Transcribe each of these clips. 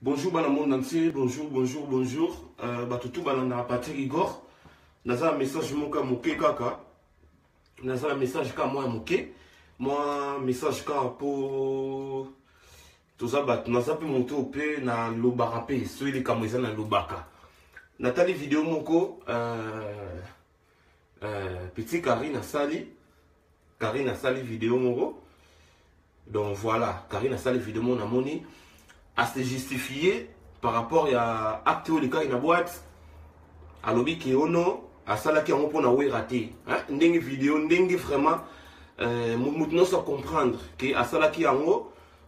Bonjour dans le monde entier, bonjour. Batutu banana Patrick Igor. Naza message moka moke kaka. Naza message ka moi moke. Moi message ka pour toza bat naza pe moto pe na lobaka pe soili kamweza na lobaka. Natali vidéo moko petit Karine a sali vidéo moko. Donc voilà, Karine a sali vidéo mon amoni à se justifier par rapport à acte où les cas in boîte à lobby qui ono à sala qui on pour na raté hein ndenge vidéo ndenge vraiment nous sans comprendre que à sala qui en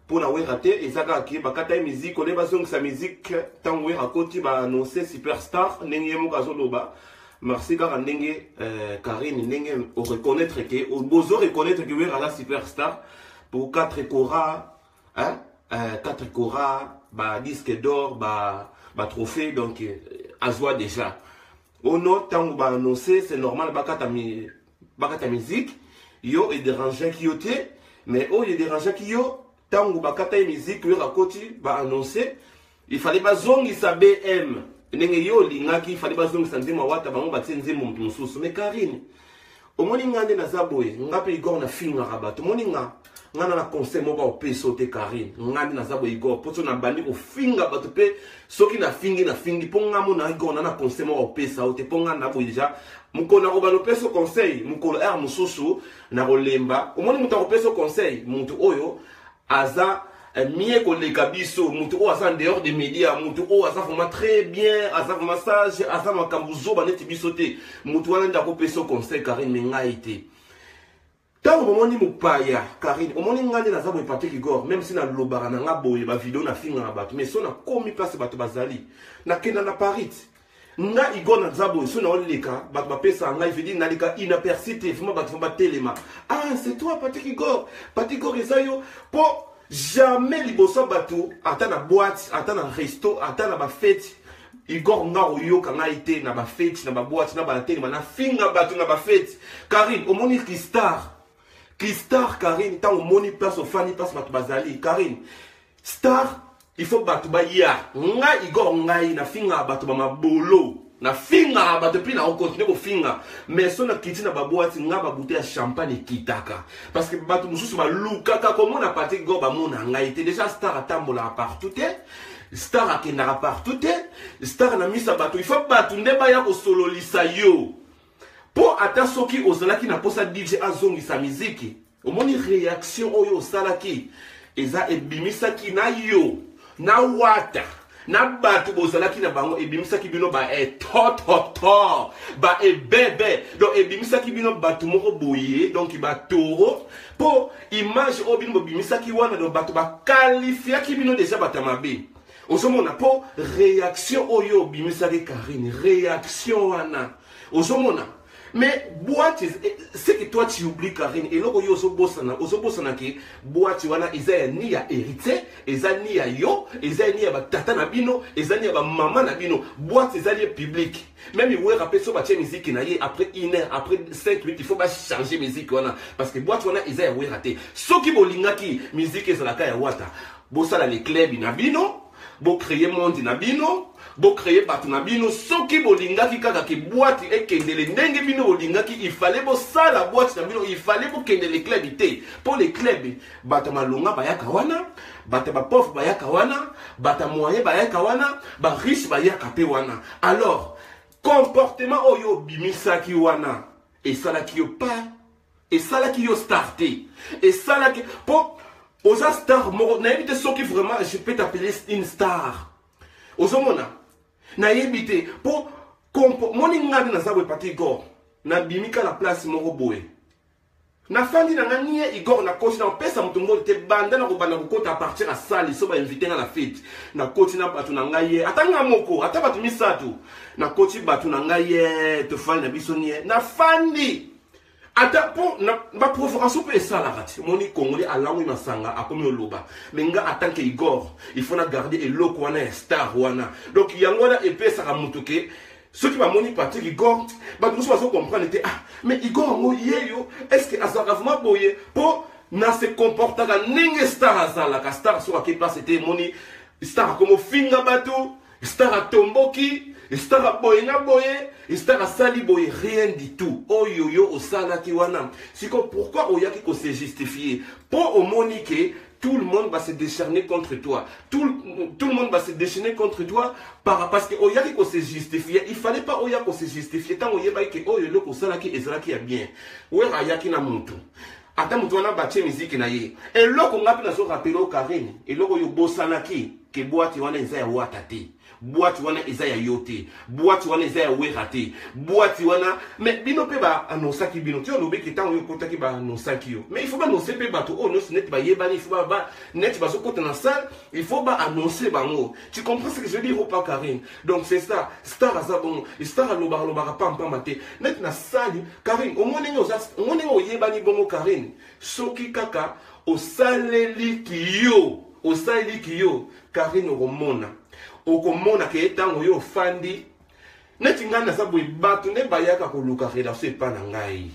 pour na raté et ça qui bakata musique on est pas sur sa musique tant à côté ba annoncer superstar ndenge mo kazoloba merci car ndenge Karine ndenge au reconnaître que au besoin reconnaître que la superstar pour 4 Cora hein 4 Cora, disque d'or, trophée, donc Azwa déjà. Au nom, tant que annoncé, c'est normal, bakata musique, yo et dérangeant qui yote, mais oh, il y a dérangeant qui yo, tant que bakata musique, yo rakoti, annoncé, il fallait pas zongi sa BM. Nenge yo, il fallait pas zongi sa nzema wata, bango batie nzema mtunususu. Mais Karine, au moins, ngande na zaboye, ngape igor na finga rabat, moninga. Ngana na conseil mo ba opé sauter Karine ngani na zabo igor poto na bandi ko finga bato pe soki na fingi po ngamo na igor na conseil mo opé sauter po ngana bo déjà muko na ko ba no peso conseil muko er mususu na ko lemba omoni muta ko peso conseil muntu oyo aza mie ko le kabiso muntu o aza en dehors des médias muntu o aza vraiment très bien aza vraiment sage aza makambuzo ba neti bisote mutu wana nda ko peso conseil Karine ngaite. Tant au moment où paya Karine, au moment où ngande na zabo Patrick Igor, même si na lobara na nga boye ba vidéo na finga na bato, mais so na komi place bato bazali. Na kenda na Paris. Nga Igor na zabo so na oleka, bato ba pesa nga ifedi na lika inapercité, vraiment bato ba telema. Ah, c'est toi Patrick Igor. Patrick Igor esayo po jamais liboso bato, ata na boîte, ata na resto, ata na ba fête. Igor nga oyo kanga ite na ba fête, na ba boîte, na ba telema na finga bato na ba fête. Karine, au moni Star Karine, tant au moni place au fani place batu bazali. Karine, Star, il faut batu ba ya. Nga Igor ngai na finga batu ba mabolo. Na finga batu pi na on continue ko finga. Mais son na kiti na ba boîte nga ba bouteille à champagne kitaka. Parce que batu mususu ba lukaka comme on a parti Igor ba mona ngai te déjà Star atambola partout te. Star akendara partout te. Star na misa batu, il faut batu ndeba ya ko solo lisa yo. Pour ata soki ozalaki na posa DJ azongi sa miziki omoni réaction oyo osalaki eza ebimisaki na yo na wata na batu bozalaki na bango ebimisaki bino ba to ba bébé donc ebimisaki bino batu moko boye donc ba toro po image oyo bino bobimisaki wana donc batu ba qualifiaki bino déjà batamabe ozomona po réaction oyo obimisaki Karine réaction wana ozomona. Mais boîte, c'est que toi tu oublies Karine. Et là, oso ki boîte wana eza ni ya hérité, eza ni ya yo, eza ni ya ba tata na bino, eza ni ya ba maman na bino. Boîte eza lié public. Même il rappelle so ba tie musique na ye après 1 heure, après 5 minutes, il faut pas changer musique wana parce que boîte wana eza ya raté. Soki bolingaki musique ezalaka ya wata. Bo sala les clubs na bino, bo créer monde na bino. Bo créer batu na bino soki bolingaki kaka ki boîte ekendele ndenge bino bolingaki il fallait bo sala boîte na bino il fallait bo kendele club ité pour les clubs bata malunga bayaka wana bata ba pauvre bayaka wana bata moyen bayaka wana ba riche bayaka pe wana alors comportement oyo bimisaki wana et sala ki yo pas et sala ki yo starté et sala ki pour aux stars na éviter soki vraiment je peux t'appeler une star ozomona na yebite po moni ngadi na zabwe pati Igor na bimika la place moko boye na fandi na nganie Igor na coach na pesa mutungo te banda na kobanda kokota à partir à salle so ba inviter na la fête na coach na batu na ngaye atanga moko ata batu misatu na coach batu na ngaye te fali na bisonie na fandi ata po na ba provocation pe ça la rati moni congolais alangu masanga akomi oloba mais nga atanke Igor il faut na garder eloko wana star wana donc yango na epé saka mutuke ceux qui va moni Patrick Igor ba tous va comprendre était ah mais Igor ngo yeyo est-ce que azaka vraiment boye po na se comporta ka ninge star azala ka star so ki place était moni star comme finga bato, star à tomboki, star à boye na boye, star à sali boye, rien du tout. Oh yo yo au sala ki wana. C'est comme pourquoi Oyaki ko se justifier. Pour au monique, tout le monde va se décharner contre toi. Tout le monde va se déchaîner contre toi parce que Oyaki ko se justifier. Il fallait pas Oyaki ko se justifier. Tant Oyeba ke oh yo lo ko sala ki ezala ki ya bien. Oye ayaki na muntu. Ata mutu wana batie musique na ye. Et loko ngapi na so rappelé au Karine. Et loko yo bosanaki ke boati wana eza ya watati. Boîte wana eza ya yote, boîte wana eza ya werate, boîte wana mais bino pe ba annoncer ki bino tu on obe ki tant yo kota ki ba annoncer ki yo. Mais il faut pas annoncer pe bato oh non net ba yebani, il faut ba net ba so kota na salle, il faut ba annoncer bango. Tu comprends ce que je veux dire ou pas Karine? Donc c'est ça, star azabon, star aloba pam pam mate. Net na salle Karine, au moins o yebani bongo Karine. Soki kaka o saleli ki yo, Karine o mona. Okomona ke etango yo fandi neti ngana sa boy batu ne bayaka ko luka relation epa na ngai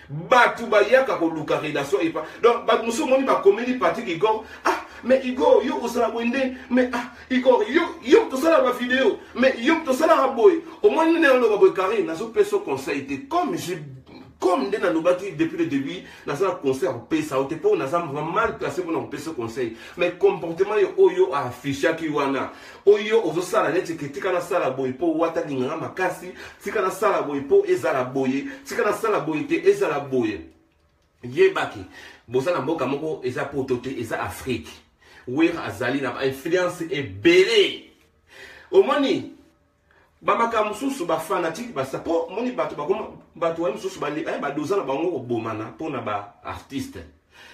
batu bayaka ko luka relation epa donc batu muso moni ba comédie partie Igor ah mais Igor yo osala boende mais ah Igor yo to sala ba vidéo mais yo to sala boy au moins ne lo ba boy Karine na so peso conseil comme dans nos bâtis depuis le début, dans un concert on paye ça, on pas on a vraiment mal placé pour nous payer ce conseil. Mais comportement yo a affiché qui wana, oyo ozo sala net que tika na sala boy po wata nganga makasi, tika na sala boy po ezala boye, tika na sala boy te ezala boye. Yebaki, bosa na mboka moko eza potote eza Afrique. Wera azali na influence est belé. Au moni bamaka mususu ba fanatique ba sapo moni bato wa mususu ba dozana bango obomana pona ba artiste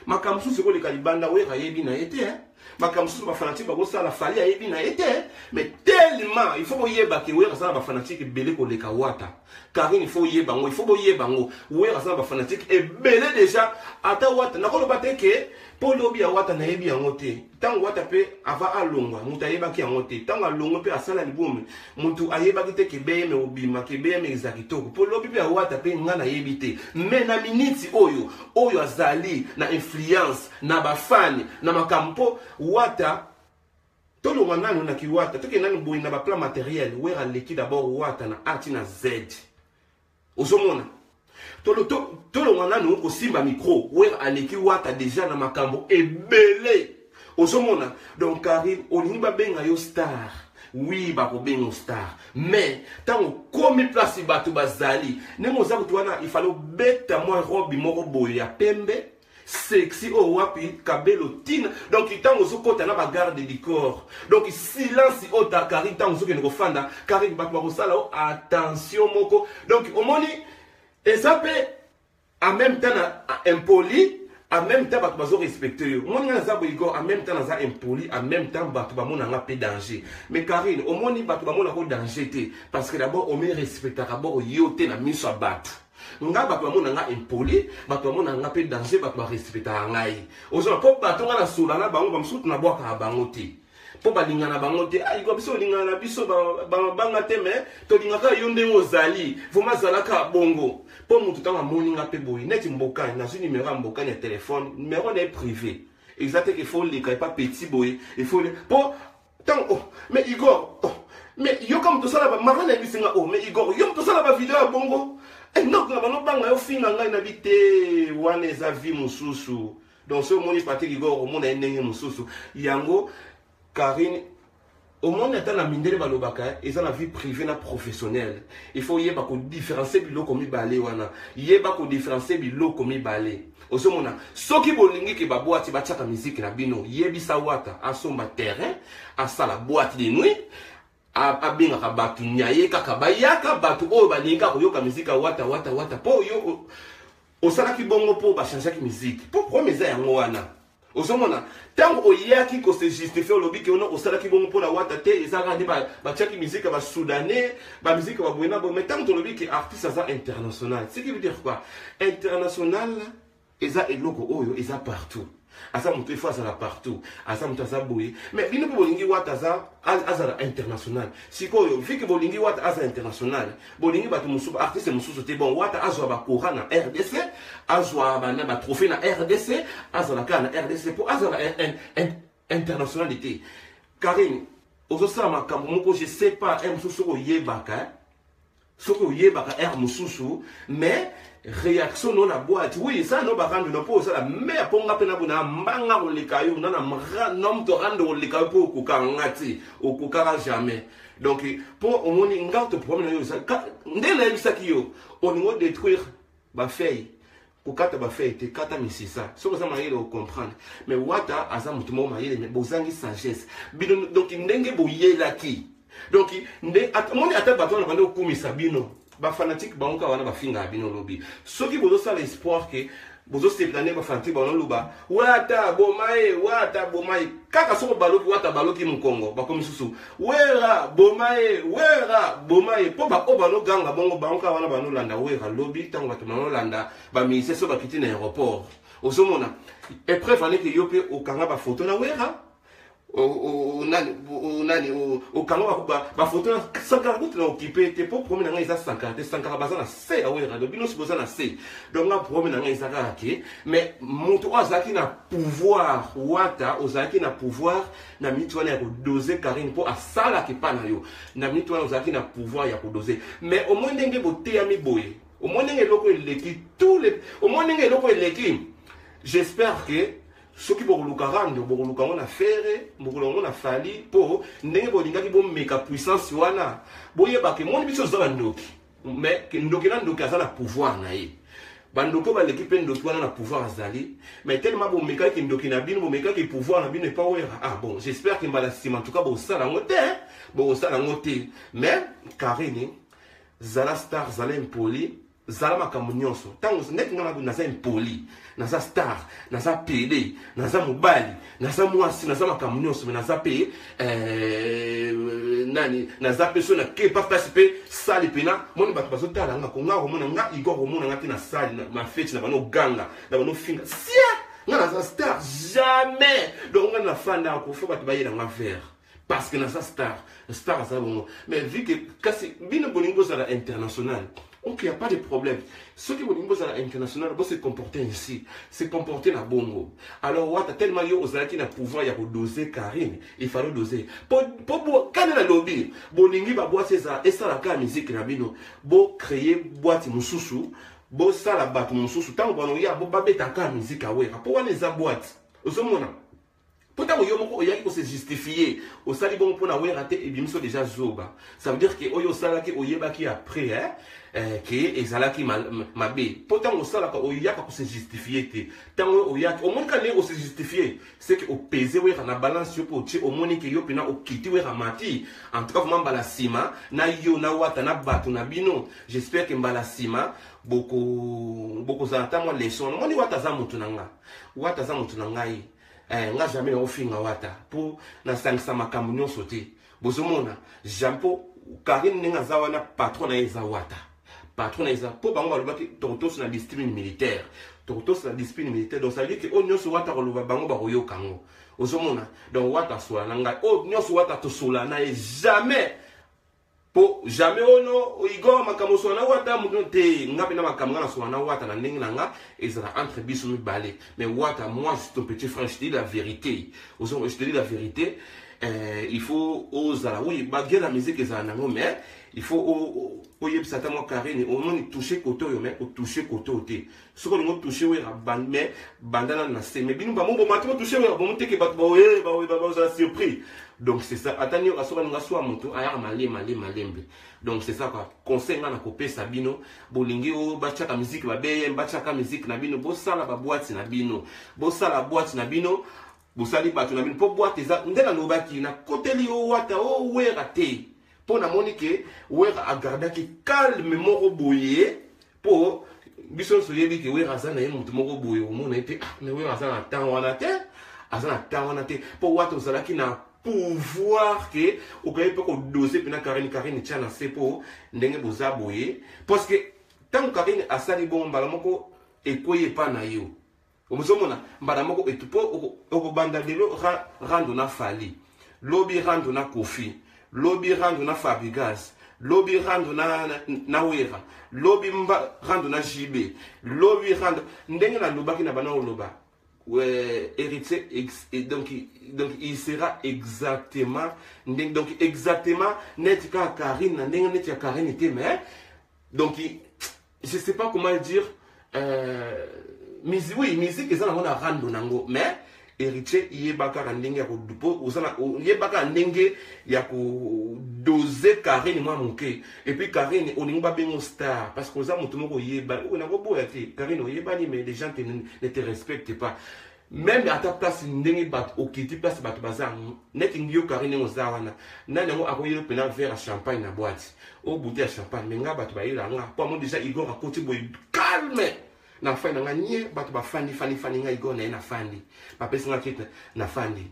makamususu ko leka libanda we yebi na ete makamususu ba fanatique ba sala fali yebi na ete mais tellement il faut boyeba ke we sala ba fanatique belé ko leka wata Karine il faut yeba ngo il faut boyeba ngo we sala ba fanatique et belé déjà ata wata na ko lo bateke pour lobi ya wata na yebi yango te tango wata pe ava alongwa mutu ayebaki yango te tango alongwa pe asala libumu mutu ayebaki te ke beye me obima ke beye me ezakitoko pour lobi pe wata pe nga na yebi te mais na miniti oyo azali na influence na bafani na makampo wata tolo wananu na kiwata toke nanu boyi na ba plan matériel wera leki d'abord wata na ati na Z ozomona tolo wananu ko simba micro wera aleki wata déjà na makambo ebele ozomona donc Karine olingi ba benga yo star oui ba ko benga star mais tango komi place bato bazali nengo za kutwana il fallait beta moi robe moko boye ya pembe sexy o wapi kabelo tina donc tango zokota na ba garde du corps donc silence o ta Karine tango zokene ko fanda Karine ba ko sala attention moko donc omoni esape en même temps impoli en même temps bato bazo respecter moi nga za boigo en même temps za impoli en même temps bato ba mona nga pe danger mais Karine au moni bato ba mona ko danger te parce que d'abord on me respecte d'abord yote na miso bato nga bato ba mona nga impoli bato ba mona nga pe danger bato ba respecte ngai ozo po bato nga na sula na bango ba msutu na bwaka bango te po balinga na bango te ay ko biso linga na biso banga te mais to linga ka yonde ozali voma zalaka bongo po mutu tanga moninga pe boy net mboka na su numéro mboka ya téléphone numéro est privé exact qu'il faut les pas petit boy il faut po tant oh mais Igor oh mais yo comme to sala ba marana bisinga oh mais Igor yo to sala ba vidéo bongo et non na bango banga yo finga ngai na bité wana eza vie mususu donc ce moni parti Igor au monde ndenge mususu yango Karine, au monde est dans mindele balobaka, ils ont la vie privée na professionnelle. Il faut y avoir différencier bilo comme balé wana. Y avoir différencier bilo comme balé. Osomona, soki bolingi ke ba boîte ba tchaka musique na bino, yebisa wata asomba terrain, asala boîte de nuit, a binga ka batu nyaye kaka bayaka batu o balinga ko yoka musique wata po yo osala ki bongo po ba changer ki musique. Po premier za yango wana. Ozomona tango oyaki ko se justifier lobi ke ono osala ki bongo pona wata te ezaka ndi ba tchaki musique ba soudanais ba musique ba buena bo mais tango to lobi ke artiste za international ce qui veut dire quoi international eza eloko oyo eza partout asa mutu il faut ça partout asa mutu asa boye mais bino po bolingi wata za azara international sikoyo viki bolingi wata aza international bolingi batu musuba artiste mususu te bon wata azwa ba courant na RDC azwa ba na ba trophée na RDC azala ka na RDC pour azala internationalité Karine, ososala makambo moko je sais pas mususu oyebaka soko oyebaka mususu mais réaction non na boîte oui ça no bakando no po ça la mais ponga pena bona mbanga oleka yo na nom to rando oleka yo po kokangati okokara jamais donc pour omoni ngato problème yo ça ndela bisaki yo on va détruire ba feuille kokata ba feuille te kata misisa soko ça mayele comprendre mais wata aza mutumo mayele mais bozangi sagesse bino donc ndenge boyela ki donc moni ata bato na bando kumisa bino ba fanatique ba onka wana ba finga bino lobi soki bozo sala espoir que bozo se planer ba fanatique ba loba wata bomae kaka soko baloki wata baloki mu Congo ba komi susu wera bomae po ba obano ganga bongo ba onka wana bano landa wera lobi tango bato bano landa ba mise so ba kiti na aéroport ozomona et preuve ane que yo pe okanga ba photo na wera okanga ba photo na sankara kutu na occupé te po promener nga isa sankara baza na se ya wera do bino siboza na se donc nga promener nga isa kake mais mutu ozaki na pouvoir wata ozaki na pouvoir na mitu wana ya kodoser Karine po asala ki pa na yo na mitu wana ozaki na pouvoir ya kodoser mais au moins ndenge boteya miboye au moins ndenge eloko eleki tous les au moins ndenge eloko eleki j'espère que soki bokoluka rando bokoluka ngo na fere bokoluka ngo na fali po ndenge bolingaki bomeka puissance wana boyebake moni biso ozala ndoki mais ndoki na ndoki aza na pouvoir na ye bandoko baleki mpe ndoki wana na pouvoir azali mais tellement bomekaki ndoki na bino bomekaki pouvoir na bino epa wera ah bon j'espère que mbala nsima en tout cas bosala ngo te mais Karine zala star zala impoli zala makambo nyonso tango net ngana naza impoli naza star naza pede naza mobali naza mwasi naza makambo nyonso mais naza pe naza pe so na ke pa participer sali pena moni bato bazotala nga ko nga komona nga igor komona nga te na sali ma fête na bano ganga na bano finga sia nga naza star jamais donc nga na fanda ko fo bato bayela nga vers parce que naza star aza bongo mais vu que kasi bino bolingo za international. Ok, il n'y a pas de problème. Ceux qui vont à l'international, vont se comporter ici, se comporter na bongo. Alors, ouais, tellement yo ozaki na pouvoir ya doser Karine, il fallait doser. Pour quand la lobby, bolingi ba boîte ça et ça la ka musique na bino, bo créer boîte mususu, bo ça la boîte mususu, tant bon ya bo ba beta ka musique awera. Pour wana za boîte. Ozomona. Pourtant, il y a qui se justifier. Au sali bon pour na wera te et bimso déjà zoba. Ça veut dire que oyo sala ki oyeba ki après que ezalaki mabe. Pourtant au sala ka oya ka se justifier te. Tant oya au moins quand on se justifier, c'est que au peser wera na balance yo pour au moins que yo pina au kiti wera mati. En tout cas vraiment bala sima na yo na wata na batu na bino. J'espère que mbala sima beaucoup za ta moi leçon. Moi ni wata za mutu nanga. Wata za mutu nanga yi. Nga jamais ofinga wata pour na sangisa makambo nyonso te bozomona jampo Karine ninga zawana patron na eza wata patron na eza po bango balobaki tokotosa na discipline militaire donc ça veut dire que nyonso wata koloba bango bakoyoka ngo ozomona donc wata sola nanga nyonso wata tosola na jamais po jamais ono igo makambo so na wata muto te ngape na makambo na so na wata na ndenge nanga ezala entre biso mi balé mais wata moi je ton petit frère je te dis la vérité je te dis la vérité il faut osala oui bagé la musique ezala nango mais il faut oyebisa ta moi Karine au moins toucher koto yo mais toucher koto te soko ngo toucher we mais bandana na se mais binu ba mo mato toucher we ba mo te ke ba ba surpris. Donc c'est ça. Attendez, on va soit monto, aya malembe. Donc c'est ça quoi. Conseil na kopé sabino, bolingi o bachaka musique ba beye, bachaka musique na bino, bo sala ba boîte na bino. Bo sala boîte na bino, bo sali batu na bino po boîte za ndela no baki na koteli o wata o wera te. Po na monique, wera a gardaki calme moko boye po biso soyebi ke wera za na ye mutu moko boye o mona ete ah mais wera za na temps wana te. Po wata ozalaki na pouvoir que au cas où doser pena Karine tchana c'est pour ndenge boza boye parce que tant Karine asali bon mbala moko ekoye pa na yo omuzomona mbala moko etupo o banda lelo rando na fali lobby rando na kofi lobby rando na Fabregas lobby rando na wera lobby rando na JB lobby rando ndenge na lobaki na bana oloba ouais, héritier, donc il sera exactement, donc exactement, net ka Karine, net ya Karine était, mais, donc, je sais pas comment dire, musique, oui, musique, ils ont un rando nango, mais, héritier, il y a bakar ndenge ya kudupo, il y a bakar ndenge ya ku doser Karine, moi, mon et puis Karine, on n'est pas bien star, parce que vous avez mon tomo, on a beau être, Karine, on y est mais les gens ne te respectent pas. Même à ta place, ndenge bat okiti place bat bazar net ngio Karine ozawana na nango akoyelo pena verre à champagne na boîte au bouteille à champagne menga bat ba ila nga pour moi déjà Igor à côté boy calme na fa na nganie bat ba fandi nga Igor na fandi ba pesa nga kit na fandi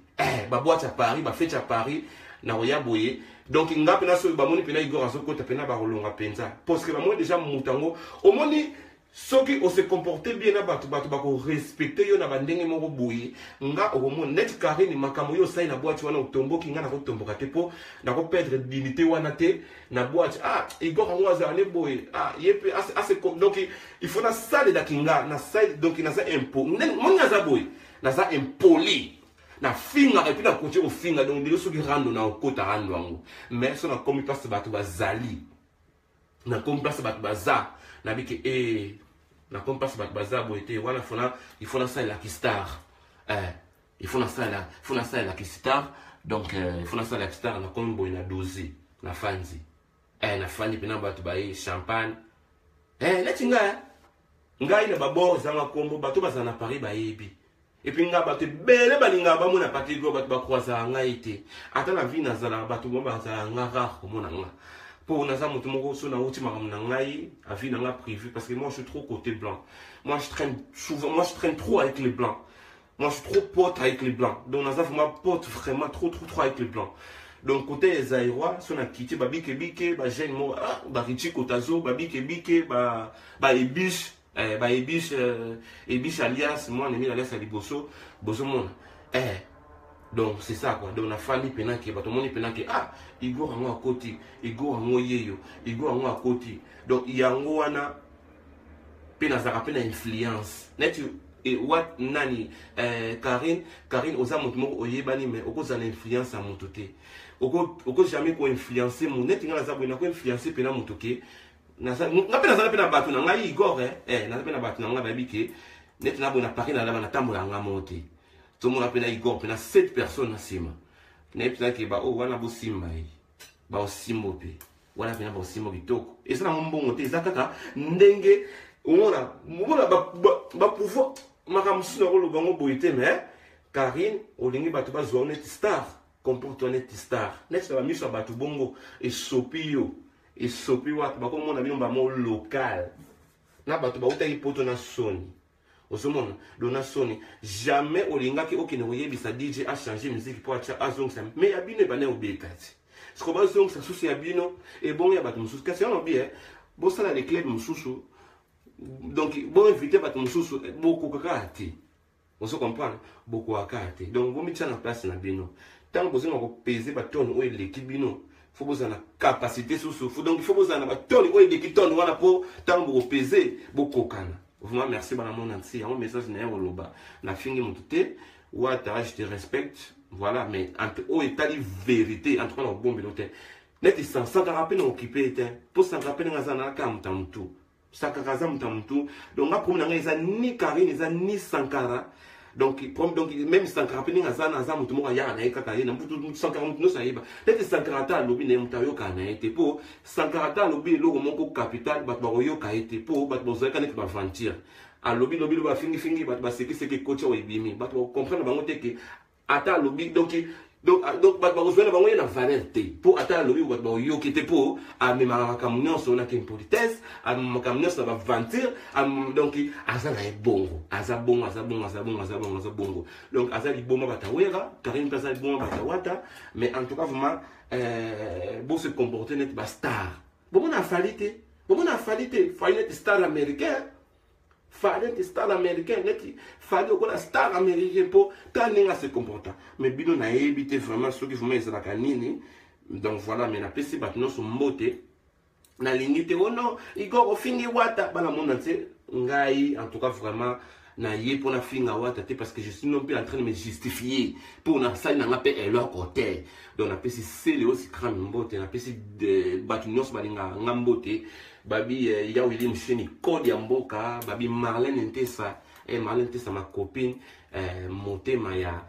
ba boîte à Paris ba fête à Paris na oya boye donc nga pena so ba moni pena Igor azokota pena ba rolonga penza parce que ba moi déjà mutango au moni soki on se comporter bien na batu bako respecter yo na bandenge moko boye nga omo net Karine makambo yo sai na boîte wana utomboki nga na ko tomboka te po na ko perdre dignité wana te na boîte Igor ngo azane boye yepe assez donc il faut na salle da kinga na salle donc na ça impôt mon za boye na ça impoli na finga et puis na côté au finga donc de soki rando na okota rando ngo mais so na komi place batu bazali na komi place batu baza na biki na comme passe bazar boité voilà il faut ça la star il faut ça la star donc il faut ça la star na comme boy na dosi na fanzi na fani pena batu baye champagne netinga ngai na babo zanga kombo batu bazana Paris bayebi et puis nga batu bele balinga ba mona pati go batu ba croiser ngai te ata na vie na zala batu bo bazala ngara ko mona nga pour naza mutu moko so na uti makam na ngai a vie na nga privé parce que moi je suis trop côté blanc. Moi je traîne trop avec les blancs. Moi je suis trop pote avec les blancs. Donc naza vraiment pote vraiment trop avec les blancs. Donc côté Zaïrois, so na kiti ba bike ba jeune mo ba richi kotazo ba bike ba ebiche ebiche alias moi on est mis alias aliboso boso mona donc c'est ça quoi. Donc on a fallu pendant que tout le monde pendant que Igor a à côté, Igor a yeyo, Igor a à côté. Donc il y a un wana pena za rapena influence. Net et what nani Karine oza mutu moko oyebani mais okoza na influence à mutoté. Oko jamais ko influencer mon net ngala za boina ko influencer pena mutoké. Na pena za pena batu na ngai Igor na pena batu na ngai babike net na boina Paris na na tambola nga monter. Tout le monde appelle Igor, il y a 7 personnes à Sima. Il y a des gens qui disent, on a beau Simba, on a Simo, on a beau Simo Bitoko. Et ça, on a bon côté, ça, Ndenge, on a pouvoir, Madame Sunaro, le boité, mais Karine, on a battu zone star, comporte honnête star. Next, on a mis sur Batu Bongo et Sopio, comme on a mis un mot local. Na Batu Bauta, il peut na Sony. Osomona dona Sony jamais olinga ki okine oyebisa DJ a changer musique pour acha azongsa mais ya bino bana obekati ce qu'on va zongsa souci ya bino et bon ya batu mususu kasi on bien bo sala les clubs mususu donc bon inviter batu mususu beaucoup kakati on se comprend beaucoup akati donc vous mettez en place na bino tant que vous avez pesé baton ou l'équipe bino faut vous avoir capacité sous donc il faut vous avoir baton ou l'équipe ton wana pour tant vous peser beaucoup kana. Vraiment, merci à mon entier. Un message n'est pas loba. Na fingi mon touté. Ouata, je te respecte. Voilà, mais entre eux et ta vérité, entre eux, bon belote. Net is sans rappeler nous occuper pour s'en rappeler dans un akam tamtou. Sakarazam tamtou. Donc là pour nous ni Karine, ni Sankara. Donc même Sankara pening azana azam tout monde ya na ekaka na mputu Sankara mputu ça yeba. Net is Sankara ta lobi ne mutayo kana été pour Sankara ta lobi lo moko capital bat baroyo ka été pour bat bozaka ne ba aventure. A lobi ba fingi bat ba seki coach o ibimi bat comprendre bango te que ata lobi donc bat ba rejoindre bango na valeur te pour ata lobi bat baroyo qui était pour a même makamnyo so na ken politesse a makamnyo ça va aventure donc azana e bongo azabongo donc azali bongo batawera Karine azali bongo batawata mais en tout cas vraiment bon se comporter net ba star bon on a fallité fallait star américain fallait star américain fallait qu'on star américain pour taninga se comporter mais bino na éviter vraiment ceux qui font les kanini donc voilà mais na pesi batno so mbote na limite oh non Igor fingi wata bana monde entier ngai en tout cas vraiment na ye pour la finga wata te parce que je suis non plus en train de me justifier pour na sali na ngape elo côté donc na pesi sele aussi kram mbote na pesi batunyos balinga ngambote babi ya William Cheni code ya mboka babi Marlène Ntesa Marlène Ntesa ma copine motema ya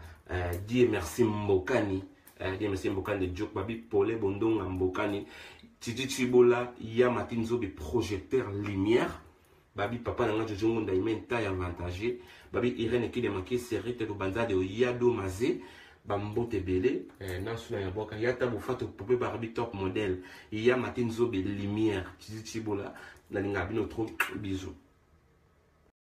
Dieu merci mbokani Dieu merci mbokani de Jok babi Pole Bondonga mbokani Titi Chibola ya Martin Zobe projecteur lumière babi papa nanga jojongo ndaimenta ya avantagé babi Irene ki de manquer serite do banza de Yado Mazé bambote belé nansuna ya boka yata bufato pope barabi top modèle ya Martin Zobe lumière Titi Chibola na linga bino trop bisous.